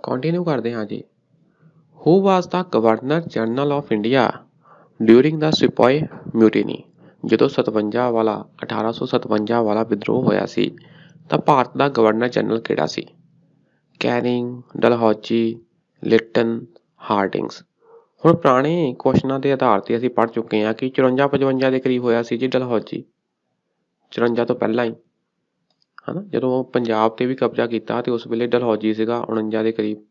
Continue ਕਰਦੇ ਹਾਂ ਜੀ। Who was the governor general of India during the sipahi mutiny. ਜਦੋਂ 1857 ਵਾਲਾ ਵਿਦਰੋਹ ਹੋਇਆ ਸੀ ਤਾਂ ਭਾਰਤ ਦਾ ਗਵਰਨਰ ਜਨਰਲ ਕਿਹੜਾ ਸੀ? ਕੈਨਿੰਗ, ਡਲਹੌਜੀ, ਲਿਟਨ, ਹਾਰਡਿੰਗਸ। ਹੁਣ ਪੁਰਾਣੇ ਕੁਐਸਚਨਾਂ ਦੇ ਆਧਾਰ 'ਤੇ ਅਸੀਂ ਪੜ੍ਹ ਚੁੱਕੇ ਹਾਂ ਕਿ 54-55 ਦੇ ਕਰੀਬ ਹੋਇਆ ਸੀ ਜੀ ਡਲਹੌਜੀ, 54 ਤੋਂ ਪਹਿਲਾਂ ਹੀ, ਹੈ ਨਾ। ਜਦੋਂ ਪੰਜਾਬ 'ਤੇ ਵੀ ਕਬਜ਼ਾ ਕੀਤਾ ਅਤੇ ਉਸ ਵੇਲੇ ਡਲਹੌਜੀ ਸੀਗਾ 49 ਦੇ ਕਰੀਬ,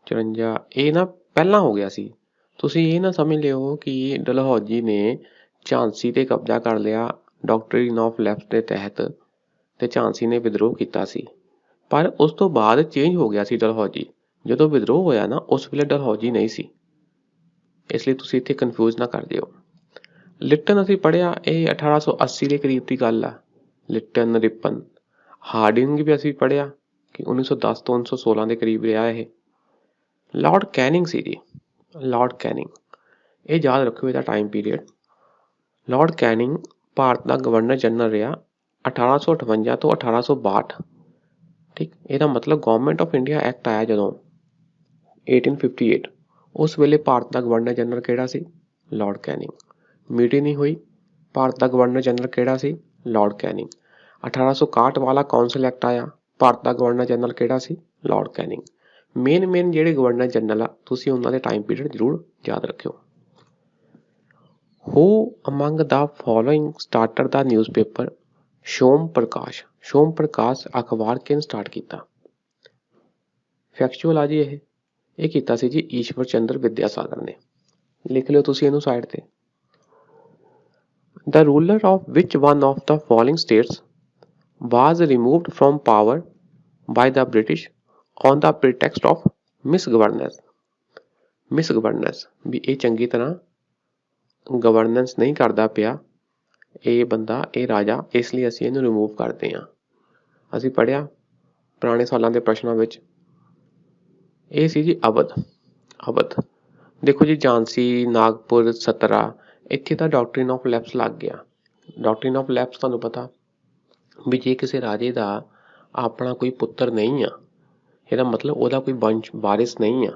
54 ਇਹ ਨਾ ਪਹਿਲਾਂ ਹੋ ਗਿਆ ਸੀ। ਤੁਸੀਂ ਇਹ ਨਾ ਸਮਝ ਲਿਓ ਕਿ ਡਲਹੌਜੀ ਨੇ ਝਾਂਸੀ 'ਤੇ ਕਬਜ਼ਾ ਕਰ ਲਿਆ ਡਾਕਟਰੀਨ ਆਫ ਲੈਫਟ ਦੇ ਤਹਿਤ, ਅਤੇ ਝਾਂਸੀ ਨੇ ਵਿਦਰੋਹ ਕੀਤਾ ਸੀ। ਪਰ ਉਸ ਤੋਂ ਬਾਅਦ ਚੇਂਜ ਹੋ ਗਿਆ ਸੀ ਡਲਹੌਜੀ। ਜਦੋਂ ਵਿਦਰੋਹ ਹੋਇਆ ਨਾ ਉਸ ਵੇਲੇ ਡਲਹੌਜੀ ਨਹੀਂ ਸੀ, ਇਸ ਲਈ ਤੁਸੀਂ ਇੱਥੇ ਕਨਫਿਊਜ਼ ਨਾ ਕਰ ਦਿਓ। ਲਿਟਨ ਅਸੀਂ ਪੜ੍ਹਿਆ, ਇਹ 1880 ਦੇ ਕਰੀਬ ਦੀ ਗੱਲ ਆ, ਲਿਟਨ, ਰਿਪਨ। ਹਾਰਡਿੰਗ ਵੀ ਅਸੀਂ ਪੜ੍ਹਿਆ ਕਿ 1910 ਤੋਂ 1916 ਦੇ ਕਰੀਬ ਰਿਹਾ ਇਹ। ਲਾਰਡ ਕੈਨਿੰਗ ਸੀ ਜੀ, ਲਾਰਡ ਕੈਨਿੰਗ। ਇਹ ਯਾਦ ਰੱਖਿਓ ਇਹਦਾ ਟਾਈਮ ਪੀਰੀਅਡ। ਲਾਰਡ ਕੈਨਿੰਗ ਭਾਰਤ ਦਾ ਗਵਰਨਰ ਜਨਰਲ ਰਿਹਾ 1858 ਤੋਂ 1862। ਠੀਕ, ਇਹਦਾ ਮਤਲਬ ਗਵਰਨਮੈਂਟ ਆਫ ਇੰਡੀਆ ਐਕਟ ਆਇਆ ਜਦੋਂ 1858, ਉਸ ਵੇਲੇ ਭਾਰਤ ਦਾ ਗਵਰਨਰ ਜਨਰਲ ਕਿਹੜਾ ਸੀ? Lord Canning. ਮਿਊਟੀਨੀ ਹੋਈ, ਭਾਰਤ ਦਾ ਗਵਰਨਰ ਜਨਰਲ ਕਿਹੜਾ ਸੀ? Lord Canning. 1861 ਵਾਲਾ ਕੌਂਸਲ ਐਕਟ ਆਇਆ, ਭਾਰਤ ਦਾ ਗਵਰਨਰ ਜਨਰਲ ਕਿਹੜਾ ਸੀ? Lord Canning. ਮੇਨ ਜਿਹੜੇ ਗਵਰਨਰ ਜਨਰਲ ਆ ਤੁਸੀਂ ਉਹਨਾਂ ਦੇ ਟਾਈਮ ਪੀਰੀਅਡ ਜ਼ਰੂਰ ਯਾਦ ਰੱਖਿਓ। Who among the following started the newspaper Som Prakash. Som Prakash ਅਖਬਾਰ ਕਿਹਨੇ ਸਟਾਰਟ ਕੀਤਾ? ਫੈਕਚੁਅਲ ਆ ਜੀ ਇਹ ਕੀਤਾ ਸੀ ਜੀ ਈਸ਼ਵਰ ਚੰਦਰ ਵਿਦਿਆਸਾਗਰ ਨੇ। ਲਿਖ ਲਿਓ ਤੁਸੀਂ ਇਹਨੂੰ ਸਾਈਡ ਤੇ। The ruler of which one of the following states was removed from power by the British on the pretext of misgovernance? misgovernance ਵੀ ਇਹ ਚੰਗੀ ਤਰ੍ਹਾਂ ਗਵਰਨੈਂਸ ਨਹੀਂ ਕਰਦਾ ਪਿਆ ਇਹ ਬੰਦਾ, ਇਹ ਰਾਜਾ, ਇਸ ਲਈ ਅਸੀਂ ਇਹਨੂੰ ਰਿਮੂਵ ਕਰਦੇ ਹਾਂ। ਅਸੀਂ ਪੜ੍ਹਿਆ ਪੁਰਾਣੇ ਸਾਲਾਂ ਦੇ ਪ੍ਰਸ਼ਨਾਂ ਵਿੱਚ, ਇਹ ਸੀ ਜੀ ਅਵਧ। ਅਵਧ ਦੇਖੋ ਜੀ, ਝਾਂਸੀ, ਨਾਗਪੁਰ, ਸਤਰਾ, ਇੱਥੇ ਤਾਂ ਡਾਕਟਰੀਨ ਆਫ ਲੈਪਸ ਲੱਗ ਗਿਆ। ਡਾਕਟਰੀਨ ਆਫ ਲੈਪਸ ਤੁਹਾਨੂੰ ਪਤਾ ਵੀ ਜੇ ਕਿਸੇ ਰਾਜੇ ਦਾ ਆਪਣਾ ਕੋਈ ਪੁੱਤਰ ਨਹੀਂ ਆ, ਇਹਦਾ ਮਤਲਬ ਉਹਦਾ ਕੋਈ ਵੰਸ਼ ਵਾਰਿਸ ਨਹੀਂ ਆ,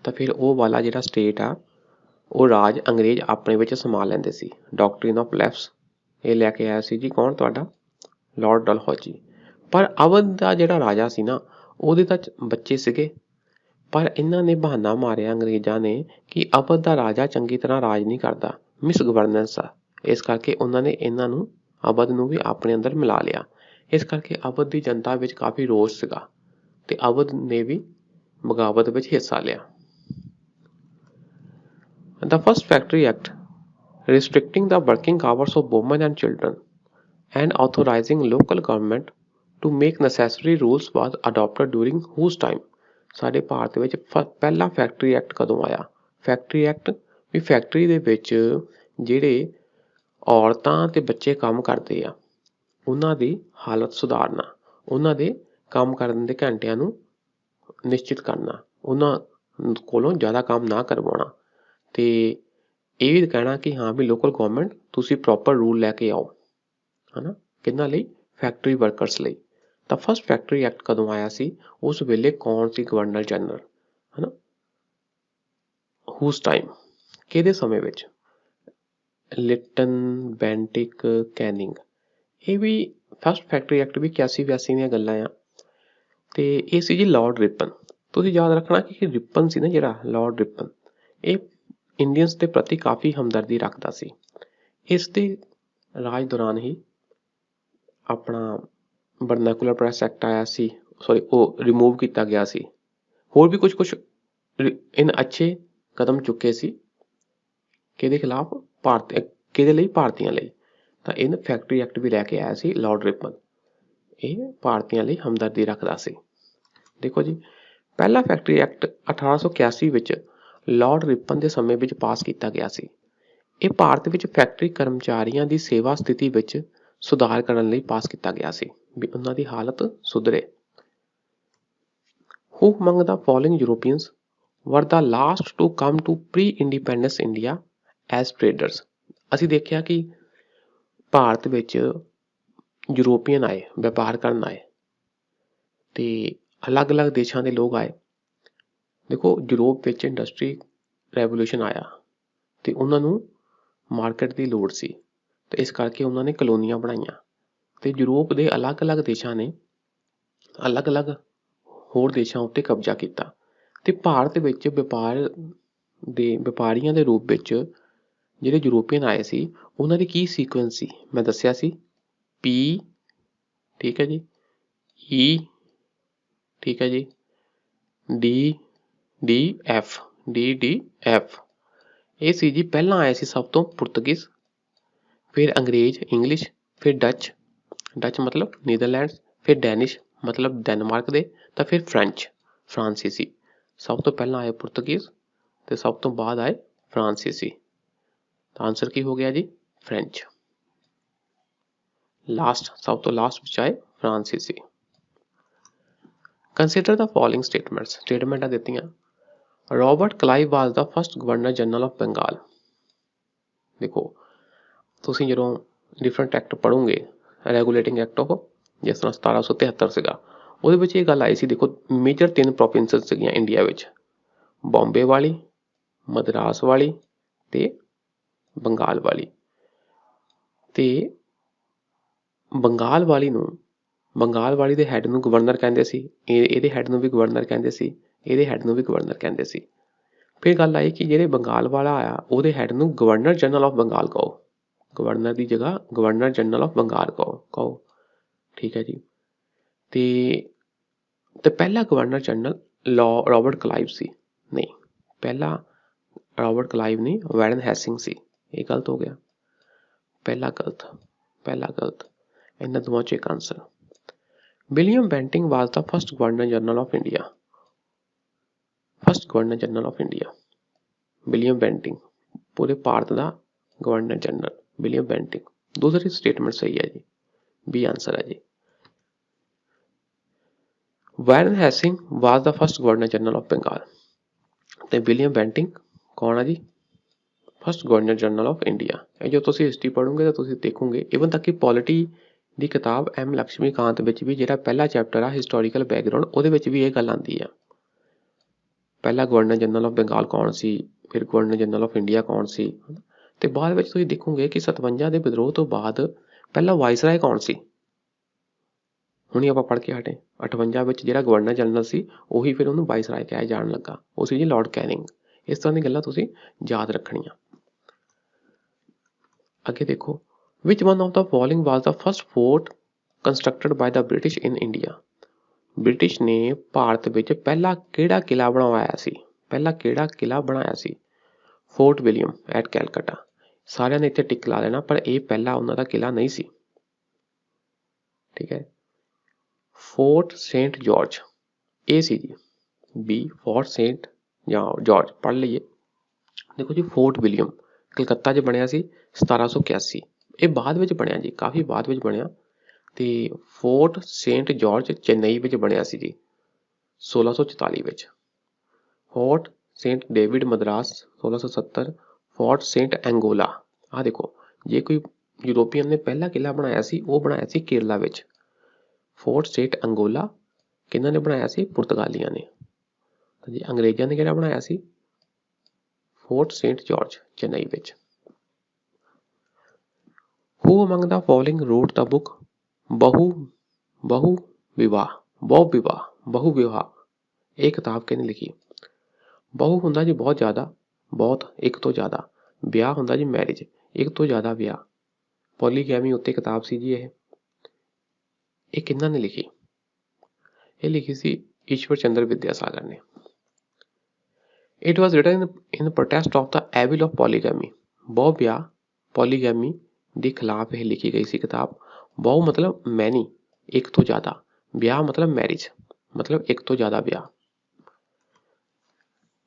ਤਾਂ ਫਿਰ ਉਹ ਵਾਲਾ ਜਿਹੜਾ ਸਟੇਟ ਆ ਉਹ ਰਾਜ ਅੰਗਰੇਜ਼ ਆਪਣੇ ਵਿੱਚ ਸਮਾ ਲੈਂਦੇ ਸੀ। ਡਾਕਟਰੀਨ ਆਫ ਲੈਪਸ ਇਹ ਲੈ ਕੇ ਆਇਆ ਸੀ ਜੀ ਕੌਣ? ਤੁਹਾਡਾ ਲਾਰਡ ਡਲਹੌਜੀ। ਪਰ ਅਵਧ ਦਾ ਜਿਹੜਾ ਰਾਜਾ ਸੀ ਨਾ ਉਹਦੇ ਤਾਂ ਬੱਚੇ ਸੀਗੇ, ਪਰ ਇਹਨਾਂ ਨੇ ਬਹਾਨਾ ਮਾਰਿਆ ਅੰਗਰੇਜ਼ਾਂ ਨੇ ਕਿ ਅਵਧ ਦਾ ਰਾਜਾ ਚੰਗੀ ਤਰ੍ਹਾਂ ਰਾਜ ਨਹੀਂ ਕਰਦਾ, ਮਿਸ ਗਵਰਨੈਂਸ ਆ। ਇਸ ਕਰਕੇ ਉਹਨਾਂ ਨੇ ਇਹਨਾਂ ਨੂੰ, ਅਵਧ ਨੂੰ ਵੀ ਆਪਣੇ ਅੰਦਰ ਮਿਲਾ ਲਿਆ। ਇਸ ਕਰਕੇ ਅਵਧ ਦੀ ਜਨਤਾ ਵਿੱਚ ਕਾਫੀ ਰੋਸ ਸੀਗਾ ਤੇ ਅਵਧ ਨੇ ਵੀ ਬਗਾਵਤ ਵਿੱਚ ਹਿੱਸਾ ਲਿਆ। The first Factory Act restricting the working hours of women and children and authorizing local government to make necessary rules was adopted during whose time? ਸਾਡੇ ਭਾਰਤ ਵਿੱਚ ਪਹਿਲਾ ਫੈਕਟਰੀ ਐਕਟ ਕਦੋਂ ਆਇਆ? ਫੈਕਟਰੀ ਐਕਟ ਵੀ ਫੈਕਟਰੀ ਦੇ ਵਿੱਚ ਜਿਹੜੇ ਔਰਤਾਂ ਤੇ ਬੱਚੇ ਕੰਮ ਕਰਦੇ ਆ ਉਹਨਾਂ ਦੀ ਹਾਲਤ ਸੁਧਾਰਨਾ, ਉਹਨਾਂ ਦੇ ਕੰਮ ਕਰਨ ਦੇ ਘੰਟਿਆਂ ਨੂੰ ਨਿਸ਼ਚਿਤ ਕਰਨਾ, ਉਹਨਾਂ ਕੋਲੋਂ ਜ਼ਿਆਦਾ ਕੰਮ ਨਾ ਕਰਵਾਉਣਾ, ਤੇ ਇਹ ਵੀ ਕਹਿਣਾ ਕਿ ਹਾਂ ਵੀ ਲੋਕਲ ਗਵਰਨਮੈਂਟ ਤੁਸੀਂ ਪ੍ਰੋਪਰ ਰੂਲ ਲੈ ਕੇ ਆਓ, ਹੈ ਨਾ। ਕਿਹਨਾਂ ਲਈ? ਫੈਕਟਰੀ ਵਰਕਰਸ ਲਈ। ਤਾਂ ਫਸਟ ਫੈਕਟਰੀ ਐਕਟ ਕਦੋਂ ਆਇਆ ਸੀ? ਉਸ ਵੇਲੇ ਕੌਣ ਸੀ ਗਵਰਨਰ ਜਨਰਲ, ਹੈ ਨਾ? ਹੂਸ ਟਾਈਮ, ਕਿਹਦੇ ਸਮੇਂ ਵਿੱਚ? ਲਿਟਨ, ਬੈਂਟਿਕ, ਕੈਨਿੰਗ। ਇਹ ਵੀ ਫਸਟ ਫੈਕਟਰੀ ਐਕਟ ਵੀ 81-82 ਦੀਆਂ ਗੱਲਾਂ ਆ। ਤੇ ਇਹ ਸੀ ਜੀ ਲਾਰਡ ਰਿਪਨ। ਤੁਸੀਂ ਯਾਦ ਰੱਖਣਾ ਕਿ ਰਿਪਨ ਸੀ ਨਾ ਜਿਹੜਾ ਲਾਰਡ ਰਿਪਨ, ਇਹ ਇੰਡੀਅਨਸ ਦੇ ਪ੍ਰਤੀ ਕਾਫੀ ਹਮਦਰਦੀ ਰੱਖਦਾ ਸੀ। ਇਸ ਦੇ ਰਾਜ ਦੌਰਾਨ ਹੀ ਆਪਣਾ ਵਰਨਾਕੂਲਰ ਪ੍ਰੈਸ ਐਕਟ ਆਇਆ ਸੀ, ਉਹ ਰਿਮੂਵ ਕੀਤਾ ਗਿਆ ਸੀ। ਹੋਰ ਵੀ ਕੁਛ ਇਨ ਅੱਛੇ ਕਦਮ ਚੁੱਕੇ ਸੀ ਕਿਹਦੇ ਖਿਲਾਫ? ਕਿਹਦੇ ਲਈ? ਭਾਰਤੀਆਂ ਲਈ। ਤਾਂ ਇਹਨ ਫੈਕਟਰੀ ਐਕਟ ਵੀ ਲੈ ਕੇ ਆਇਆ ਸੀ ਲਾਰਡ ਰਿਪਨ। ਇਹ ਭਾਰਤੀਆਂ ਲਈ ਹਮਦਰਦੀ ਰੱਖਦਾ ਸੀ। ਦੇਖੋ ਜੀ, ਪਹਿਲਾ ਫੈਕਟਰੀ ਐਕਟ 1881 ਵਿੱਚ ਲਾਰਡ ਰਿਪਨ ਦੇ ਸਮੇਂ ਵਿੱਚ ਪਾਸ ਕੀਤਾ ਗਿਆ ਸੀ। ਇਹ ਭਾਰਤ ਵਿੱਚ ਫੈਕਟਰੀ ਕਰਮਚਾਰੀਆਂ ਦੀ ਸੇਵਾ ਸਥਿਤੀ ਵਿੱਚ ਸੁਧਾਰ ਕਰਨ ਲਈ ਪਾਸ ਕੀਤਾ ਗਿਆ ਸੀ ਵੀ ਉਹਨਾਂ ਦੀ ਹਾਲਤ ਸੁਧਰੇ। Who among the following Europeans were the last to come to pre-independence India as traders? ਅਸੀਂ ਦੇਖਿਆ ਕਿ ਭਾਰਤ ਵਿੱਚ ਯੂਰੋਪੀਅਨ ਆਏ, ਵਪਾਰ ਕਰਨ ਆਏ ਤੇ ਅਲੱਗ-ਅਲੱਗ ਦੇਸ਼ਾਂ ਦੇ ਲੋਕ ਆਏ देखो यूरोप ਵਿੱਚ इंडस्ट्री ਰੈਵੋਲੂਸ਼ਨ ਆਇਆ ਤੇ ਉਹਨਾਂ ਨੂੰ ਮਾਰਕੀਟ ਦੀ ਲੋੜ ਸੀ ਤੇ ਇਸ ਕਰਕੇ ਉਹਨਾਂ ਨੇ ਕਲੋਨੀਆਂ ਬਣਾਈਆਂ ਤੇ ਯੂਰੋਪ ਦੇ ਅਲੱਗ-ਅਲੱਗ ਦੇਸ਼ਾਂ ਨੇ ਅਲੱਗ-ਅਲੱਗ ਹੋਰ ਦੇਸ਼ਾਂ ਉੱਤੇ ਕਬਜ਼ਾ ਕੀਤਾ ਤੇ ਭਾਰਤ ਵਿੱਚ ਵਪਾਰੀਆਂ ਦੇ ਰੂਪ ਵਿੱਚ ਜਿਹੜੇ ਯੂਰੋਪੀਅਨ ਆਏ ਸੀ ਉਹਨਾਂ ਦੀ ਕੀ ਸੀਕੁਐਂਸ ਸੀ ਮੈਂ ਦੱਸਿਆ ਸੀ P ਠੀਕ ਹੈ ਜੀ E ਠੀਕ ਹੈ ਜੀ DF ਇਹ ਸੀ ਜੀ ਪਹਿਲਾਂ ਆਏ ਸੀ ਸਭ ਤੋਂ ਪੁਰਤਗੀਜ਼ ਫਿਰ ਅੰਗਰੇਜ਼ ਇੰਗਲਿਸ਼ ਫਿਰ ਡੱਚ ਮਤਲਬ ਨੀਦਰਲੈਂਡਸ ਫਿਰ ਡੈਨਿਸ਼ ਮਤਲਬ ਡੈਨਮਾਰਕ ਦੇ ਤਾਂ ਫਿਰ ਫਰਾਂਸੀਸੀ ਸਭ ਤੋਂ ਪਹਿਲਾਂ ਆਏ ਪੁਰਤਗੀਜ਼ ਤੇ ਸਭ ਤੋਂ ਬਾਅਦ ਆਏ ਫਰਾਂਸੀਸੀ ਤਾਂ ਆਨਸਰ ਕੀ ਹੋ ਗਿਆ ਜੀ ਫ੍ਰੈਂਚ ਸਭ ਤੋਂ ਲਾਸਟ ਵਿੱਚ ਆਏ ਫਰਾਂਸੀਸੀ ਕੰਸੀਡਰ ਦਾ ਫੋਲੋਇੰਗ ਸਟੇਟਮੈਂਟਾਂ ਦਿੱਤੀਆਂ Robert Clive was the first governor general of Bengal देखो ਤੁਸੀਂ ਜਦੋਂ ਡਿਫਰੈਂਟ ਐਕਟ ਪੜੋਗੇ ਰੈਗੂਲੇਟਿੰਗ ਐਕਟ ਆਫ ਜਿਸ ਤਰ੍ਹਾਂ 1773 ਸੀਗਾ ਉਹਦੇ ਵਿੱਚ ਇਹ ਗੱਲ ਆਈ ਸੀ ਦੇਖੋ ਮੇਜਰ 3 ਪ੍ਰੋਵਿੰਸਸ ਸੀਗੀਆਂ ਇੰਡੀਆ ਵਿੱਚ ਬੰਬੇ ਵਾਲੀ ਮਦਰਾਸ ਵਾਲੀ ਤੇ ਬੰਗਾਲ ਵਾਲੀ ਤੇ ਬੰਗਾਲ ਵਾਲੀ ਦੇ ਹੈੱਡ ਨੂੰ ਗਵਰਨਰ ਕਹਿੰਦੇ ਸੀ ਇਹਦੇ ਹੈੱਡ ਨੂੰ ਵੀ ਗਵਰਨਰ ਕਹਿੰਦੇ ਸੀ ਇਹਦੇ ਹੈੱਡ ਨੂੰ ਵੀ ਗਵਰਨਰ ਕਹਿੰਦੇ ਸੀ ਫਿਰ ਗੱਲ ਆਈ ਕਿ ਜਿਹੜੇ ਬੰਗਾਲ ਵਾਲਾ ਆਇਆ ਉਹਦੇ ਹੈੱਡ ਨੂੰ ਗਵਰਨਰ ਜਨਰਲ ਆਫ ਬੰਗਾਲ ਕਹੋ ਗਵਰਨਰ ਦੀ ਜਗ੍ਹਾ ਗਵਰਨਰ ਜਨਰਲ ਆਫ ਬੰਗਾਲ ਕਹੋ ਠੀਕ ਹੈ ਜੀ ਤੇ ਪਹਿਲਾ ਗਵਰਨਰ ਜਨਰਲ ਰॉबर्ट क्लाइव ਸੀ ਨਹੀਂ ਪਹਿਲਾ रॉबर्ट क्लाइव ਨਹੀਂ ਵੈਰਨ ਹੈਸਿੰਗ ਸੀ ਇਹ ਗਲਤ ਹੋ ਗਿਆ ਪਹਿਲਾ ਗਲਤ ਇਹਨਾਂ ਦੋਵਾਂ ਚੋਂ ਇੱਕ answer William Bentinck was the first governor general of India William Bentinck पूरे भारत का गवर्नर जनरल विलियम बेंटिंग दूसरी स्टेटमेंट सही है जी बी आंसर है जी Warren Hastings was the first governor general of Bengal ते विलियम बेंटिंग कौन है जी first governor general of India ये जो तुसी हिस्ट्री पढ़ोगे तो तुसी देखोगे इवन तक कि पॉलिटी ਦੀ किताब M लक्ष्मीकांत ਵਿੱਚ भी ਜਿਹੜਾ ਪਹਿਲਾ ਚੈਪਟਰ ਆ ਹਿਸਟੋਰੀਕਲ ਬੈਕਗ੍ਰਾਉਂਡ ਉਹਦੇ ਵਿੱਚ ਵੀ ਇਹ ਗੱਲ ਆਉਂਦੀ ਆ ਪਹਿਲਾ ਗਵਰਨਰ ਜਨਰਲ ਆਫ ਬੰਗਾਲ ਕੌਣ ਸੀ ਫਿਰ ਗਵਰਨਰ ਜਨਰਲ ਆਫ ਇੰਡੀਆ ਕੌਣ ਸੀ ਤੇ ਬਾਅਦ ਵਿੱਚ ਤੁਸੀਂ ਦੇਖੋਗੇ ਕਿ 57 ਦੇ ਵਿਦਰੋਹ ਤੋਂ ਬਾਅਦ ਪਹਿਲਾ ਵਾਇਸਰਾਏ ਕੌਣ ਸੀ ਹੁਣੀ ਆਪਾਂ ਪੜ੍ਹ ਕੇ ਹਟੇ 58 ਵਿੱਚ ਜਿਹੜਾ ਗਵਰਨਰ ਜਨਰਲ ਸੀ ਉਹੀ ਫਿਰ ਉਹਨੂੰ ਵਾਇਸਰਾਏ ਕਿਹਾ ਜਾਣ ਲੱਗਾ ਉਹ ਸੀ ਜੀ ਲਾਰਡ ਕੈਨਿੰਗ ਇਸ ਤਰ੍ਹਾਂ ਦੀਆਂ ਗੱਲਾਂ ਤੁਸੀਂ ਯਾਦ ਰੱਖਣੀਆਂ ਅੱਗੇ ਦੇਖੋ which one of the following was the first fort constructed by the British in India British ਨੇ ਭਾਰਤ ਵਿੱਚ ਪਹਿਲਾ ਕਿਹੜਾ ਕਿਲਾ ਬਣਾਇਆ ਸੀ ਫੋਰਟ ਵਿਲੀਅਮ ਐਟ ਕੈਲਕਟਾ ਸਾਰਿਆਂ ਨੇ ਇੱਥੇ ਟਿਕ ਲਾ ਲੈਣਾ ਪਰ ਇਹ ਪਹਿਲਾ ਉਹਨਾਂ ਦਾ ਕਿਲਾ ਨਹੀਂ ਸੀ ਠੀਕ ਹੈ ਫੋਰਟ ਸੇਂਟ ਜਾਰਜ ਇਹ ਸੀ ਜੀ ਬੀ ਫੋਰਟ ਸੇਂਟ ਜਾਰਜ ਪੜ੍ਹ ਲਈਏ ਦੇਖੋ ਜੀ ਫੋਰਟ ਵਿਲੀਅਮ ਕਲਕੱਤਾ 'ਚ ਬਣਿਆ ਸੀ 1781 ਇਹ ਬਾਅਦ ਵਿੱਚ ਬਣਿਆ ਜੀ ਕਾਫੀ ਬਾਅਦ ਵਿੱਚ ਬਣਿਆ ਤੇ ਫੋਰਟ ਸੇਂਟ ਜਾਰਜ ਚੇਨਈ ਵਿੱਚ ਬਣਿਆ ਸੀ ਜੀ 1644 ਵਿੱਚ Fort Saint David Madras 1670 Fort Saint Angola ਆਹ ਦੇਖੋ ਜੇ ਕੋਈ ਯੂਰੋਪੀਅਨ ਨੇ ਪਹਿਲਾ ਕਿਲਾ ਬਣਾਇਆ ਸੀ ਉਹ ਬਣਾਇਆ ਸੀ ਕੇਰਲਾ ਵਿੱਚ ਫੋਰਟ ਸੇਂਟ ਅੰਗੋਲਾ ਕਿਹਨਾਂ ਨੇ ਬਣਾਇਆ ਸੀ ਪੁਰਤਗਾਲੀਆਂ ਨੇ ਜੀ ਅੰਗਰੇਜ਼ਾਂ ਨੇ ਕਿਹੜਾ ਬਣਾਇਆ ਸੀ ਫੋਰਟ ਸੇਂਟ ਜਾਰਜ ਚੇਨਈ ਵਿੱਚ Who among the following wrote the book बहु विवाह ਇਹ ਕਿਤਾਬ ਕਿਹਨੇ ਲਿਖੀ ਬਹੁ ਹੁੰਦਾ ਜੀ ਬਹੁਤ ਜ਼ਿਆਦਾ ਬਹੁਤ ਇੱਕ ਤੋਂ ਜ਼ਿਆਦਾ ਵਿਆਹ ਹੁੰਦਾ ਜੀ ਮੈਰਿਜ ਇੱਕ ਤੋਂ ਜ਼ਿਆਦਾ ਵਿਆਹ ਪੋਲੀਗੈਮੀ ਉੱਤੇ ਕਿਤਾਬ ਸੀ ਜੀ ਇਹ ਕਿਹਨਾਂ ਨੇ ਲਿਖੀ ਇਹ ਲਿਖੀ ਸੀ ਈਸ਼ਵਰ ਚੰਦਰ ਵਿਦਿਆਸਾਗਰ ਨੇ It was written in protest of the evil of polygamy ਬਹੁ ਵਿਆਹ ਪੋਲੀਗੈਮੀ ਦੇ ਖਿਲਾਫ ਇਹ ਲਿਖੀ ਗਈ ਸੀ ਕਿਤਾਬ ਬਹੁ ਮਤਲਬ ਮੈਨੀ ਇੱਕ ਤੋਂ ਜ਼ਿਆਦਾ ਵਿਆਹ ਮਤਲਬ ਮੈਰਿਜ ਮਤਲਬ ਇੱਕ ਤੋਂ ਜ਼ਿਆਦਾ ਵਿਆਹ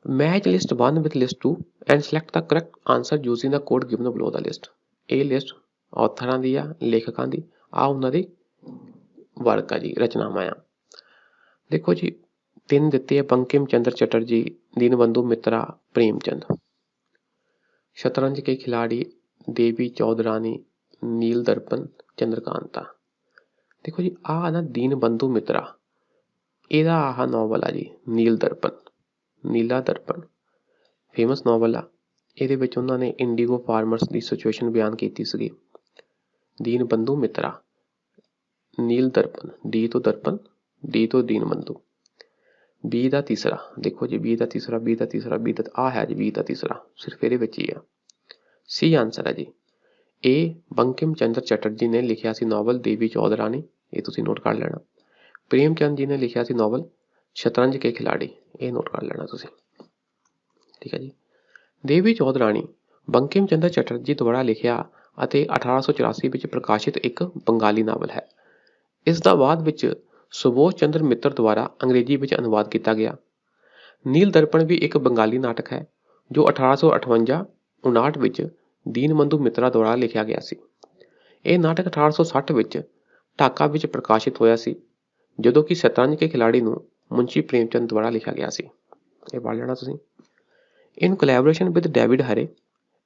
match list 1 with list 2 and select the correct answer using the code given below the list ਇਹ ਲਿਸਟ ਆਥਰਾਂ ਦੀ ਆ ਲੇਖਕਾਂ ਦੀ ਆ ਉਹਨਾਂ ਦੀ ਵਰਕ ਆ ਜੀ ਰਚਨਾਵਾਂ ਆ ਦੇਖੋ ਜੀ 3 ਦਿੱਤੇ ਆ ਬੰਕਿਮ ਚੰਦਰ ਚਟਰਜੀ दीनबंधु मित्रा प्रेमचंद शतरंज के खिलाड़ी देवी चौधरानी नील दर्पण चंद्रकांता देखो जी आ ना दीनबंधु मित्रा ਇਹਦਾ ਆਹ ਨੋਵਲ ਆ ਜੀ ਨੀਲ ਦਰਪਣ ਨੀਲਾ ਦਰਪਣ ਫੇਮਸ ਨਾਵਲ ਆ। ਇਹਦੇ ਵਿੱਚ ਉਹਨਾਂ ਨੇ ਇੰਡੀਗੋ ਫਾਰਮਰਸ ਦੀ ਸਿਚੁਏਸ਼ਨ ਬਿਆਨ ਕੀਤੀ ਸੀਗੀ। ਦੀਨ ਬੰਧੂ ਮਿੱਤਰਾ, ਨੀਲ ਦਰਪਣ, ਡੀ ਤੋਂ ਦਰਪਣ, ਡੀ ਤੋਂ ਦੀਨ ਬੰਧੂ। ਬੀ ਦਾ ਤੀਸਰਾ ਦੇਖੋ ਜੀ, ਬੀ ਦਾ ਤੀਸਰਾ, ਬੀ ਦਾ ਤੀਸਰਾ, ਬੀ ਦਾ ਆ ਹੈ ਜੀ, ਬੀ ਦਾ ਤੀਸਰਾ ਸਿਰਫ ਇਹਦੇ ਵਿੱਚ ਹੀ ਆ। ਸੀ ਆਂਸਰ ਹੈ ਜੀ। ਇਹ ਬੰਕਿਮ ਚੰਦਰ ਚਟਰਜੀ ਨੇ ਲਿਖਿਆ ਸੀ ਨਾਵਲ ਦੇਵੀ ਚੌਧਰਾਣੀ, ਇਹ ਤੁਸੀਂ ਨੋਟ ਕਰ ਲੈਣਾ। ਪ੍ਰੇਮ ਚੰਦ ਜੀ ਨੇ ਲਿਖਿਆ ਸੀ ਨਾਵਲ ਸ਼ਤਰੰਜ ਕੇ ਖਿਲਾੜੀ, ਇਹ ਨੋਟ ਕਰ ਲੈਣਾ ਤੁਸੀਂ, ਠੀਕ ਹੈ ਜੀ। ਦੇਵੀ ਚੌਧਰਾਣੀ ਬੰਕਿਮ ਚੰਦਰ ਚਟਰਜੀ ਦੁਆਰਾ ਲਿਖਿਆ ਅਤੇ 1884 ਵਿੱਚ ਪ੍ਰਕਾਸ਼ਿਤ ਇੱਕ ਬੰਗਾਲੀ ਨਾਵਲ ਹੈ। ਇਸ ਦਾ ਬਾਅਦ ਵਿੱਚ ਸੁਬੋਧ ਚੰਦਰ ਮਿੱਤਰ ਦੁਆਰਾ ਅੰਗਰੇਜ਼ੀ ਵਿੱਚ ਅਨੁਵਾਦ ਕੀਤਾ ਗਿਆ। ਨੀਲ ਦਰਪਣ ਵੀ ਇੱਕ ਬੰਗਾਲੀ ਨਾਟਕ ਹੈ ਜੋ 1858-59 ਵਿੱਚ ਦੀਨਬੰਧੂ ਮਿੱਤਰਾ ਦੁਆਰਾ ਲਿਖਿਆ ਗਿਆ ਸੀ। ਇਹ ਨਾਟਕ 1860 ਵਿੱਚ ਢਾਕਾ ਵਿੱਚ ਪ੍ਰਕਾਸ਼ਿਤ ਹੋਇਆ ਸੀ, ਜਦੋਂ ਕਿ ਸ਼ਤਰੰਜ ਕੇ ਖਿਲਾੜੀ ਨੂੰ ਮੁੰਸ਼ੀ ਪ੍ਰੇਮਚੰਦ ਦੁਆਰਾ ਲਿਖਿਆ ਗਿਆ ਸੀ। ਇਹ ਪੜ੍ਹ ਲੈਣਾ ਤੁਸੀਂ। In collaboration with David Hare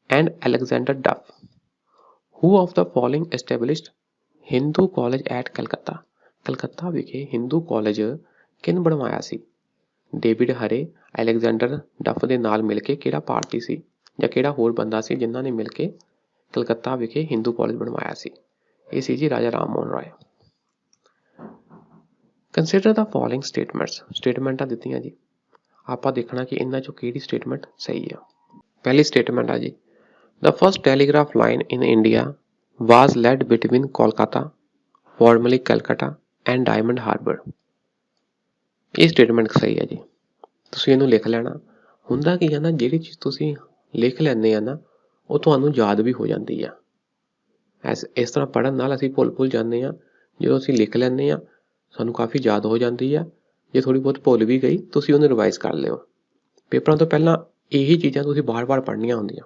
and Alexander Duff, who of the following established Hindu College at Calcutta? Calcutta ਵਿਖੇ ਹਿੰਦੂ ਕਾਲਜ ਕਿਨ ਬਣਵਾਇਆ ਸੀ? ਡੇਵਿਡ ਹਰੇ, ਅਲੈਗਜ਼ੈਂਡਰ ਡਫ ਦੇ ਨਾਲ ਮਿਲ ਕੇ ਕਿਹੜਾ ਭਾਰਤੀ ਸੀ ਜਾਂ ਕਿਹੜਾ ਹੋਰ ਬੰਦਾ ਸੀ ਜਿਨ੍ਹਾਂ ਨੇ ਮਿਲ ਕੇ ਕਲਕੱਤਾ ਵਿਖੇ ਹਿੰਦੂ ਕਾਲਜ ਬਣਵਾਇਆ ਸੀ? ਇਹ ਸੀ ਜੀ ਰਾਜਾ ਰਾਮ ਮੋਹਨ ਰਾਏ। ਕੰਸੀਡਰ ਦਾ ਫੋਲੋਇੰਗ ਸਟੇਟਮੈਂਟਸ, ਸਟੇਟਮੈਂਟਾਂ ਦਿੱਤੀਆਂ ਜੀ, ਆਪਾਂ ਦੇਖਣਾ ਕਿ ਇਹਨਾਂ ਚੋਂ ਕਿਹੜੀ ਸਟੇਟਮੈਂਟ ਸਹੀ ਆ। ਪਹਿਲੀ ਸਟੇਟਮੈਂਟ ਆ ਜੀ, the first telegraph line in India was laid between Kolkata, formerly Calcutta and Diamond Harbour. ਇਹ ਸਟੇਟਮੈਂਟ ਸਹੀ ਹੈ ਜੀ, ਤੁਸੀਂ ਇਹਨੂੰ ਲਿਖ ਲੈਣਾ। ਹੁੰਦਾ ਕੀ ਹੈ ਨਾ, ਜਿਹੜੀ ਚੀਜ਼ ਤੁਸੀਂ ਲਿਖ ਲੈਂਦੇ ਆ ਨਾ ਉਹ ਤੁਹਾਨੂੰ ਯਾਦ ਵੀ ਹੋ ਜਾਂਦੀ ਆ। ਇਸ ਤਰ੍ਹਾਂ ਪੜ੍ਹਨ ਨਾਲ ਅਸੀਂ ਭੁੱਲ ਜਾਂਦੇ ਹਾਂ, ਜਦੋਂ ਅਸੀਂ ਲਿਖ ਲੈਂਦੇ ਹਾਂ ਸਾਨੂੰ ਕਾਫੀ ਯਾਦ ਹੋ ਜਾਂਦੀ ਆ। ਜੇ ਥੋੜ੍ਹੀ ਬਹੁਤ ਭੁੱਲ ਵੀ ਗਈ ਤੁਸੀਂ ਉਹਨੂੰ ਰਿਵਾਈਜ਼ ਕਰ ਲਿਓ। ਪੇਪਰਾਂ ਤੋਂ ਪਹਿਲਾਂ ਇਹੀ ਚੀਜ਼ਾਂ ਤੁਸੀਂ ਬਾਰ-ਬਾਰ ਪੜ੍ਹਨੀਆਂ ਹੁੰਦੀਆਂ।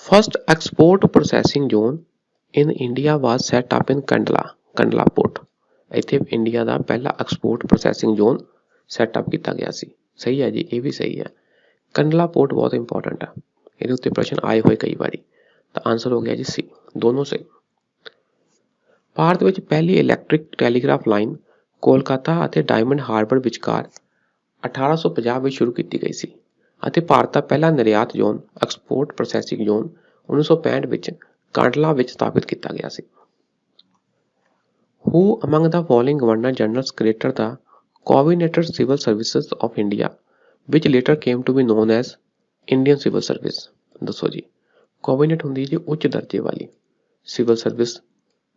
First export processing zone in India was set up in Kandla port. ਇੱਥੇ ਇੰਡੀਆ ਦਾ ਪਹਿਲਾ ਐਕਸਪੋਰਟ ਪ੍ਰੋਸੈਸਿੰਗ ਜ਼ੋਨ ਸੈਟਅਪ ਕੀਤਾ ਗਿਆ ਸੀ। ਸਹੀ ਹੈ ਜੀ, ਇਹ ਵੀ ਸਹੀ ਹੈ। ਕੰਡਲਾ ਪੋਰਟ ਬਹੁਤ ਇੰਪੋਰਟੈਂਟ ਆ, ਇਹਦੇ ਉੱਤੇ ਪ੍ਰਸ਼ਨ ਆਏ ਹੋਏ ਕਈ ਵਾਰੀ, ਤਾਂ ਆਂਸਰ ਹੋ ਗਿਆ ਜੀ ਸੀ, ਦੋਨੋਂ ਸਹੀ। ਭਾਰਤ ਵਿੱਚ ਪਹਿਲੀ ਇਲੈਕਟ੍ਰਿਕ ਟੈਲੀਗ੍ਰਾਫ ਲਾਈਨ ਕੋਲਕਾਤਾ ਅਤੇ ਡਾਇਮੰਡ ਹਾਰਬਰ ਵਿਚਕਾਰ 1850 ਵਿੱਚ ਸ਼ੁਰੂ ਕੀਤੀ ਗਈ ਸੀ ਅਤੇ ਭਾਰਤ ਦਾ ਪਹਿਲਾ ਨਿਰਯਾਤ ਜ਼ੋਨ ਐਕਸਪੋਰਟ ਪ੍ਰੋਸੈਸਿੰਗ ਜ਼ੋਨ 1965 ਵਿੱਚ ਕਾਂਡਲਾ ਵਿੱਚ ਸਥਾਪਿਤ ਕੀਤਾ ਗਿਆ ਸੀ। Who among the following Governor Generals created the Coordinated Civil Services of India, which later came to be known as Indian Civil Service? ਦੱਸੋ ਜੀ। ਕੋਆਰਡੀਨੇਟ ਹੁੰਦੀ ਜੀ ਉੱਚ ਦਰਜੇ ਵਾਲੀ ਸਿਵਲ ਸਰਵਿਸ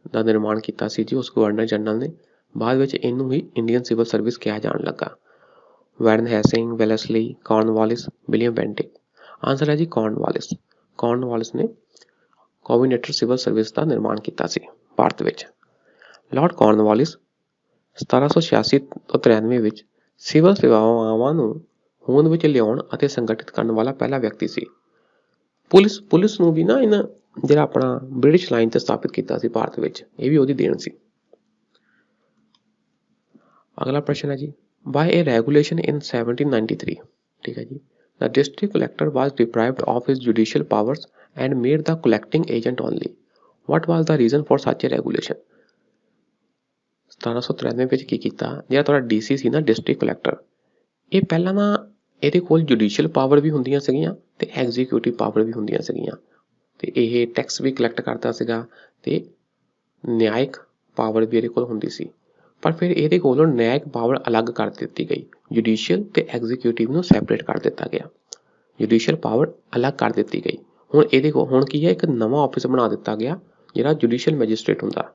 ਦਾ ਨਿਰਮਾਣ ਕੀਤਾ ਸੀ ਜੀ ਉਸ ਗਵਰਨਰ ਜਨਰਲ ਨੇ, ਬਾਅਦ ਵਿੱਚ ਇਹਨੂੰ ਹੀ ਇੰਡੀਅਨ ਸਿਵਲ ਸਰਵਿਸ ਕਿਹਾ ਜਾਣ ਲੱਗਾ। Warren Hastings, Wellesley, Cornwallis, William Bentinck. Answer ਹੈ ਜੀ ਕਾਰਨਵਾਲਿਸ। ਕਾਰਨਵਾਲਿਸ ਨੇ ਕੋਆਰਡੀਨੇਟਡ ਸਿਵਲ ਸਰਵਿਸ ਦਾ ਨਿਰਮਾਣ ਕੀਤਾ ਸੀ ਭਾਰਤ ਵਿੱਚ। ਲਾਰਡ ਕਾਰਨਵਾਲਿਸ 1786 ਤੋਂ 93 ਵਿੱਚ ਸਿਵਲ ਸੇਵਾਵਾਂ ਨੂੰ ਹੋਂਦ ਵਿੱਚ ਲਿਆਉਣ ਅਤੇ ਸੰਗਠਿਤ ਕਰਨ ਵਾਲਾ ਪਹਿਲਾ ਵਿਅਕਤੀ ਸੀ। ਪੁਲਿਸ ਨੂੰ ਵੀ ਨਾ ਇਹਨਾਂ ਜਿਹੜਾ ਆਪਣਾ ਬ੍ਰਿਟਿਸ਼ ਲਾਈਨ ਤੇ ਸਥਾਪਿਤ ਕੀਤਾ ਸੀ ਭਾਰਤ ਵਿੱਚ, ਇਹ ਵੀ ਉਹਦੀ ਦੇਣ ਸੀ। ਅਗਲਾ ਪ੍ਰਸ਼ਨ ਹੈ ਜੀ, ਬਾਈ ਏ ਰੈਗੂਲੇਸ਼ਨ ਇਨ 1793, ਠੀਕ ਹੈ ਜੀ, the district collector was deprived of his judicial powers and made the collecting agent only. What was the reason for such a regulation? 1793 ਵਿੱਚ ਕੀ ਕੀਤਾ, ਜਿਹੜਾ ਤੁਹਾਡਾ ਡੀਸੀ ਸੀ ਨਾ, ਡਿਸਟ੍ਰਿਕਟ ਕਲੈਕਟਰ, ਇਹ ਪਹਿਲਾਂ ਨਾ ਇਹਦੇ ਕੋਲ ਜੁਡੀਸ਼ੀਅਲ ਪਾਵਰ ਵੀ ਹੁੰਦੀਆਂ ਸੀਗੀਆਂ ਤੇ ਐਗਜ਼ੀਕਿਊਟਿਵ ਪਾਵਰ ਵੀ ਹੁੰਦੀਆਂ ਸੀਗੀਆਂ, ਤੇ ਇਹ ਟੈਕਸ ਵੀ ਕਲੈਕਟ ਕਰਦਾ ਸੀਗਾ ਤੇ ਨਿਆਇਕ ਪਾਵਰ ਵੀ ਇਹਦੇ ਕੋਲ ਹੁੰਦੀ ਸੀ। ਪਰ ਫਿਰ ਇਹਦੇ ਕੋਲੋਂ ਨਿਆਇਕ ਪਾਵਰ ਅਲੱਗ ਕਰ ਦਿੱਤੀ ਗਈ, ਜੁਡੀਸ਼ੀਅਲ ਤੇ ਐਗਜ਼ੀਕਿਊਟਿਵ ਨੂੰ ਸੈਪਰੇਟ ਕਰ ਦਿੱਤਾ ਗਿਆ, ਜੁਡੀਸ਼ੀਅਲ ਪਾਵਰ ਅਲੱਗ ਕਰ ਦਿੱਤੀ ਗਈ। ਹੁਣ ਇਹਦੇ ਕੋਲ ਹੁਣ ਕੀ ਹੈ, ਇੱਕ ਨਵਾਂ ਆਫਿਸ ਬਣਾ ਦਿੱਤਾ ਗਿਆ ਜਿਹੜਾ ਜੁਡੀਸ਼ੀਅਲ ਮੈਜਿਸਟ੍ਰੇਟ ਹੁੰਦਾ ਹੈ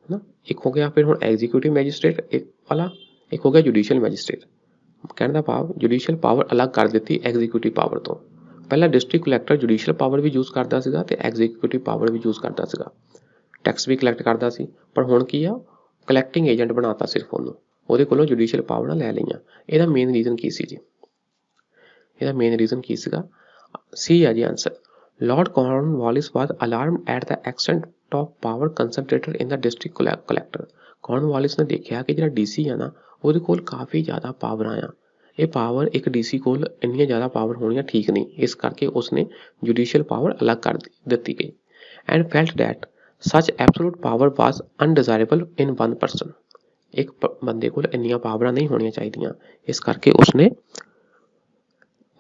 ਨਾ, ਇੱਕ ਹੋ ਗਿਆ ਫਿਰ ਹੁਣ ਐਗਜ਼ੀਕਿਊਟਿਵ ਮੈਜਿਸਟ੍ਰੇਟ ਇੱਕ ਵਾਲਾ, ਇੱਕ ਹੋ ਗਿਆ ਜੁਡੀਸ਼ੀਅਲ ਮੈਜਿਸਟ੍ਰੇਟ। ਕਹਿਣ ਦਾ ਭਾਵ ਜੁਡੀਸ਼ੀਅਲ ਪਾਵਰ ਅਲੱਗ ਕਰ ਦਿੱਤੀ ਐਗਜ਼ੀਕਿਊਟਿਵ ਪਾਵਰ ਤੋਂ। ਪਹਿਲਾਂ ਡਿਸਟ੍ਰਿਕਟ ਕਲੈਕਟਰ ਜੁਡੀਸ਼ੀਅਲ ਪਾਵਰ ਵੀ ਯੂਜ਼ ਕਰਦਾ ਸੀਗਾ ਤੇ ਐਗਜ਼ੀਕਿਊਟਿਵ ਪਾਵਰ ਵੀ ਯੂਜ਼ ਕਰਦਾ ਸੀਗਾ, ਟੈਕਸ ਵੀ ਕਲੈਕਟ ਕਰਦਾ ਸੀ। ਪਰ ਹੁਣ ਕੀ ਆ, ਕਲੈਕਟਿੰਗ ਏਜੰਟ ਬਣਾਤਾ ਸਿਰਫ ਉਹਨੂੰ, ਉਹਦੇ ਕੋਲੋਂ ਜੁਡੀਸ਼ੀਅਲ ਪਾਵਰਾਂ ਲੈ ਲਈਆਂ। ਇਹਦਾ ਮੇਨ ਰੀਜ਼ਨ ਕੀ ਸੀ ਜੀ? ਇਹਦਾ ਮੇਨ ਰੀਜ਼ਨ ਕੀ ਸੀਗਾ? ਸੀ ਆ ਜੀ answer. Lord Cornwallis was alarmed at the extent of power concentrated in the district collector. Cornwallis ਨੇ ਦੇਖਿਆ ਕਿ ਜਿਹੜਾ ਡੀਸੀ ਆ ਨਾ ਉਹਦੇ ਕੋਲ ਕਾਫੀ ਜ਼ਿਆਦਾ ਪਾਵਰਾਂ ਆ, ਇਹ ਪਾਵਰ ਇੱਕ ਡੀਸੀ ਕੋਲ ਇੰਨੀਆਂ ਜ਼ਿਆਦਾ ਪਾਵਰ ਹੋਣੀਆਂ ਠੀਕ ਨਹੀਂ, ਇਸ ਕਰਕੇ ਉਸਨੇ ਜੁਡੀਸ਼ੀਅਲ ਪਾਵਰ ਅਲੱਗ ਕਰ ਦਿੱਤੀ ਗਈ। And felt that such absolute power was undesirable in one person. ਇੱਕ ਬੰਦੇ ਕੋਲ ਇੰਨੀਆਂ ਪਾਵਰਾਂ ਨਹੀਂ ਹੋਣੀਆਂ ਚਾਹੀਦੀਆਂ, ਇਸ ਕਰਕੇ ਉਸਨੇ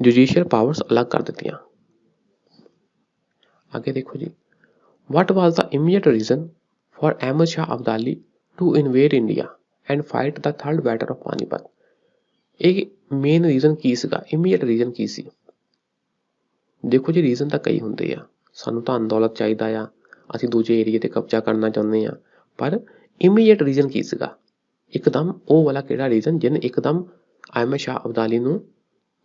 ਜੁਡੀਸ਼ੀਅਲ ਪਾਵਰਸ ਅਲੱਗ ਕਰ ਦਿੱਤੀਆਂ। ਅੱਗੇ ਦੇਖੋ ਜੀ, what was the immediate reason for Ahmad Shah Abdali to invade India and fight the third battle of Panipat? ਇਹ ਮੇਨ ਰੀਜ਼ਨ ਕੀ ਸੀਗਾ, ਇਮੀਡੀਏਟ ਰੀਜ਼ਨ ਕੀ ਸੀ? ਦੇਖੋ ਜੀ, ਰੀਜ਼ਨ ਤਾਂ ਕਈ ਹੁੰਦੇ ਆ, ਸਾਨੂੰ ਧਨ ਦੌਲਤ ਚਾਹੀਦਾ ਆ, ਅਸੀਂ ਦੂਜੇ ਏਰੀਏ ਤੇ ਕਬਜ਼ਾ ਕਰਨਾ ਚਾਹੁੰਦੇ ਆ, ਪਰ ਇਮੀਡੀਏਟ ਰੀਜ਼ਨ ਕੀ ਸੀਗਾ? ਇੱਕਦਮ ਉਹ ਵਾਲਾ ਕਿਹੜਾ ਰੀਜ਼ਨ ਜਿਹਨੇ ਇੱਕਦਮ ਅਹਿਮਦ ਸ਼ਾਹ ਅਬਦਾਲੀ ਨੂੰ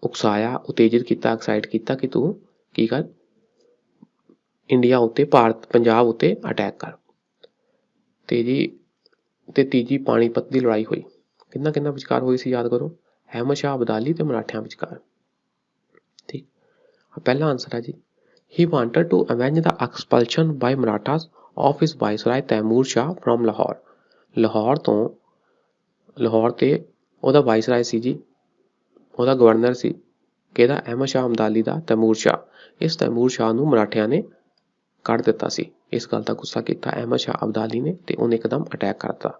ਉਕਸਾਇਆ, ਉਤੇਜਿਤ ਕੀਤਾ, ਐਕਸਾਈਟ ਕੀਤਾ ਕਿ ਤੂੰ ਕੀ ਕਰ, ਇੰਡੀਆ ਉੱਤੇ, ਭਾਰਤ ਪੰਜਾਬ ਉੱਤੇ ਅਟੈਕ ਕਰ। ਤੇ ਤੀਜੀ ਪਾਣੀਪਤ ਦੀ ਲੜਾਈ ਹੋਈ, ਕਿਹਨਾਂ ਵਿਚਕਾਰ ਹੋਈ ਸੀ, ਯਾਦ ਕਰੋ, ਅਹਿਮਦ ਸ਼ਾਹ ਅਬਦਾਲੀ ਤੇ ਮਰਾਠਿਆਂ ਵਿਚਕਾਰ। ਠੀਕ, ਪਹਿਲਾ ਆਨਸਰ ਹੈ ਜੀ, he wanted to avenge the expulsion by Marathas of his viceroy Taimur Shah from Lahore. Lahore ਤੇ ਉਹਦਾ ਵਾਇਸਰਾਏ ਸੀ ਜੀ, ਉਹਦਾ ਗਵਰਨਰ ਸੀ ਕਿਹਦਾ, ਅਹਿਮਦ ਸ਼ਾਹ ਅਬਦਾਲੀ ਦਾ, ਤੈਮੂਰ ਸ਼ਾਹ। ਇਸ ਤੈਮੂਰ ਸ਼ਾਹ ਨੂੰ ਮਰਾਠਿਆਂ ਨੇ ਕੱਢ ਦਿੱਤਾ ਸੀ, ਇਸ ਗੱਲ ਦਾ ਗੁੱਸਾ ਕੀਤਾ ਅਹਿਮਦ ਸ਼ਾਹ ਅਬਦਾਲੀ ਨੇ ਤੇ ਉਹਨੇ ਇੱਕਦਮ ਅਟੈਕ ਕਰਤਾ।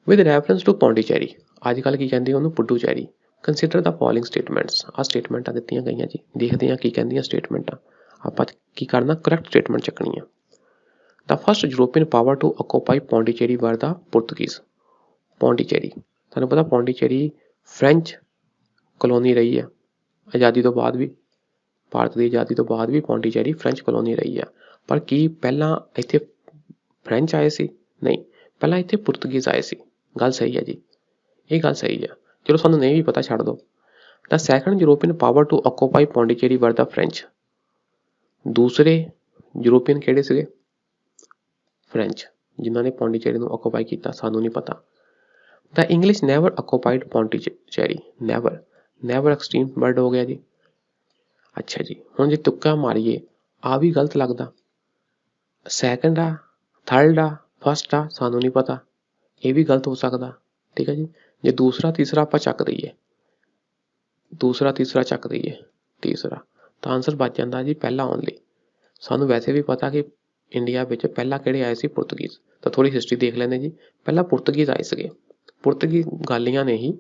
ਵਿਦ ਰੈਫਰੈਂਸ ਟੂ ਪੌਂਡੀਚੇਰੀ, ਅੱਜ ਕੱਲ੍ਹ ਕੀ ਕਹਿੰਦੇ ਉਹਨੂੰ, Puducherry. Consider the following statements, ਆਹ ਸਟੇਟਮੈਂਟਾਂ ਦਿੱਤੀਆਂ ਗਈਆਂ ਜੀ, ਦੇਖਦੇ ਹਾਂ ਕੀ ਕਹਿੰਦੀਆਂ ਸਟੇਟਮੈਂਟਾਂ। ਆਪਾਂ ਕੀ ਕਰਨਾ, ਕਰੈਕਟ ਸਟੇਟਮੈਂਟ ਚੱਕਣੀ ਆ। The first European power to occupy Pondicherry were the Portuguese। ਪੌਂਡੀਚੇਰੀ, ਤੁਹਾਨੂੰ ਪਤਾ ਪੌਂਡੀਚੇਰੀ ਫ੍ਰੈਂਚ ਕਲੋਨੀ ਰਹੀ ਆ ਆਜ਼ਾਦੀ ਤੋਂ ਬਾਅਦ ਵੀ, ਭਾਰਤ ਦੀ ਆਜ਼ਾਦੀ ਤੋਂ ਬਾਅਦ ਵੀ ਪੌਂਡੀਚੇਰੀ ਫ੍ਰੈਂਚ ਕਲੋਨੀ ਰਹੀ ਆ। ਪਰ ਕੀ ਪਹਿਲਾਂ ਇੱਥੇ ਫ੍ਰੈਂਚ ਆਏ ਸੀ? ਨਹੀਂ, ਪਹਿਲਾਂ ਇੱਥੇ ਪੁਰਤਗੀਜ਼ ਆਏ ਸੀ। ਗੱਲ ਸਹੀ ਹੈ ਜੀ, ਇਹ ਗੱਲ ਸਹੀ ਆ। ਚਲੋ ਸਾਨੂੰ ਨਹੀਂ ਵੀ ਪਤਾ, ਛੱਡ ਦਿਓ। The second European power to occupy Pondicherry were the French। ਦੂਸਰੇ ਯੂਰੋਪੀਅਨ ਕਿਹੜੇ ਸੀਗੇ? ਫ੍ਰੈਂਚ, ਜਿਨ੍ਹਾਂ ਨੇ ਪੌਂਡੀਚੇਰੀ ਨੂੰ ਆਕੂਪਾਈ ਕੀਤਾ, ਸਾਨੂੰ ਨਹੀਂ ਪਤਾ। The English never occupied Pondicherry। Never extreme word ਹੋ ਗਿਆ ਜੀ। ਅੱਛਾ ਜੀ, ਹੁਣ ਜੇ ਤੁੱਕਾ ਮਾਰੀਏ, ਆ ਵੀ ਗਲਤ ਲੱਗਦਾ। ਸੈਕਿੰਡ ਆ, ਥਰਡ ਆ, ਫਸਟ ਆ, ਸਾਨੂੰ ਨਹੀਂ ਪਤਾ, ਇਹ ਵੀ ਗਲਤ ਹੋ ਸਕਦਾ। ਠੀਕ ਹੈ ਜੀ, ਜੇ ਦੂਸਰਾ ਤੀਸਰਾ ਆਪਾਂ ਚੱਕ ਦਈਏ, ਤੀਸਰਾ ਤਾਂ ਆਨਸਰ ਬਚ ਜਾਂਦਾ ਜੀ ਪਹਿਲਾ ਓਨਲੀ। ਸਾਨੂੰ ਵੈਸੇ ਵੀ ਪਤਾ ਕਿ ਇੰਡੀਆ ਵਿੱਚ ਪਹਿਲਾਂ ਕਿਹੜੇ ਆਏ ਸੀ, ਪੁਰਤਗੀਜ਼। ਤਾਂ ਥੋੜ੍ਹੀ ਹਿਸਟਰੀ ਦੇਖ ਲੈਂਦੇ ਜੀ। ਪਹਿਲਾਂ ਪੁਰਤਗੀਜ਼ ਆਏ ਸੀਗੇ, ਪੁਰਤਗਾਲੀਆਂ ਨੇ ਹੀ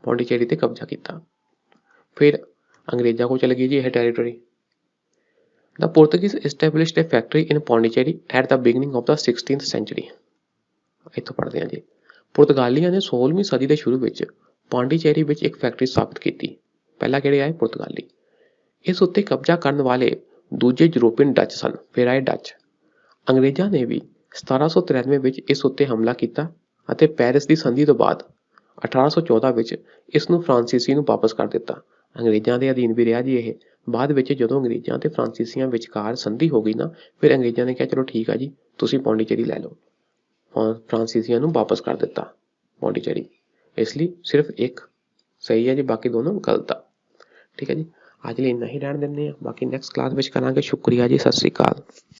ਪੌਂਡੀਚੇਰੀ ਤੇ ਕਬਜ਼ਾ ਕੀਤਾ, ਫਿਰ ਅੰਗਰੇਜ਼ਾਂ ਕੋਲ ਚਲੇ ਗਈ ਜੀ ਇਹ territory. The Portuguese established a factory in Pondicherry at the beginning of the 16th century। ਇੱਥੋਂ ਪੜ੍ਹਦੇ ਹਾਂ ਜੀ, ਪੁਰਤਗਾਲੀਆਂ ਨੇ 16ਵੀਂ ਸਦੀ ਦੇ ਸ਼ੁਰੂ ਵਿੱਚ ਪੌਂਡੀਚੇਰੀ ਵਿੱਚ ਇੱਕ ਫੈਕਟਰੀ ਸਥਾਪਿਤ ਕੀਤੀ। ਪਹਿਲਾਂ ਕਿਹੜੇ ਆਏ? ਪੁਰਤਗਾਲੀ। ਇਸ ਉੱਤੇ ਕਬਜ਼ਾ ਕਰਨ ਵਾਲੇ ਦੂਜੇ ਯੂਰੋਪੀਅਨ ਡੱਚ ਸਨ, ਫਿਰ ਆਏ ਡੱਚ। ਅੰਗਰੇਜ਼ਾਂ ਨੇ ਵੀ 1793 ਵਿੱਚ ਇਸ ਉੱਤੇ ਹਮਲਾ ਕੀਤਾ ਅਤੇ ਪੈਰਿਸ ਦੀ ਸੰਧੀ ਤੋਂ ਬਾਅਦ 1814 ਵਿੱਚ ਇਸ ਨੂੰ ਫਰਾਂਸੀਸੀ ਨੂੰ ਵਾਪਸ ਕਰ ਦਿੱਤਾ। ਅੰਗਰੇਜ਼ਾਂ ਦੇ ਅਧੀਨ ਵੀ ਰਿਹਾ ਜੀ ਇਹ। ਬਾਅਦ ਵਿੱਚ ਜਦੋਂ ਅੰਗਰੇਜ਼ਾਂ ਤੇ ਫਰਾਂਸੀਸੀਆਂ ਵਿਚਕਾਰ ਸੰਧੀ ਹੋ ਗਈ ਨਾ, ਫਿਰ ਅੰਗਰੇਜ਼ਾਂ ਨੇ ਕਿਹਾ ਚਲੋ ਠੀਕ ਆ ਜੀ, ਤੁਸੀਂ ਪੌਂਡੀਚੇਰੀ ਲੈ ਲਓ। ਫਰਾਂਸੀਸੀਆਂ ਨੂੰ ਵਾਪਸ ਕਰ ਦਿੱਤਾ ਪੌਂਡੀਚੇਰੀ। ਇਸ ਲਈ ਸਿਰਫ ਇੱਕ ਸਹੀ ਹੈ ਜੀ, ਬਾਕੀ ਦੋਨੋਂ ਗਲਤ ਆ। ਠੀਕ ਹੈ ਜੀ, ਅੱਜ ਲਈ ਇੰਨਾ ਹੀ ਰਹਿਣ ਦਿੰਦੇ ਹਾਂ, ਬਾਕੀ ਨੈਕਸਟ ਕਲਾਸ ਵਿੱਚ ਕਰਾਂਗੇ। ਸ਼ੁਕਰੀਆ ਜੀ, ਸਤਿ ਸ਼੍ਰੀ ਅਕਾਲ।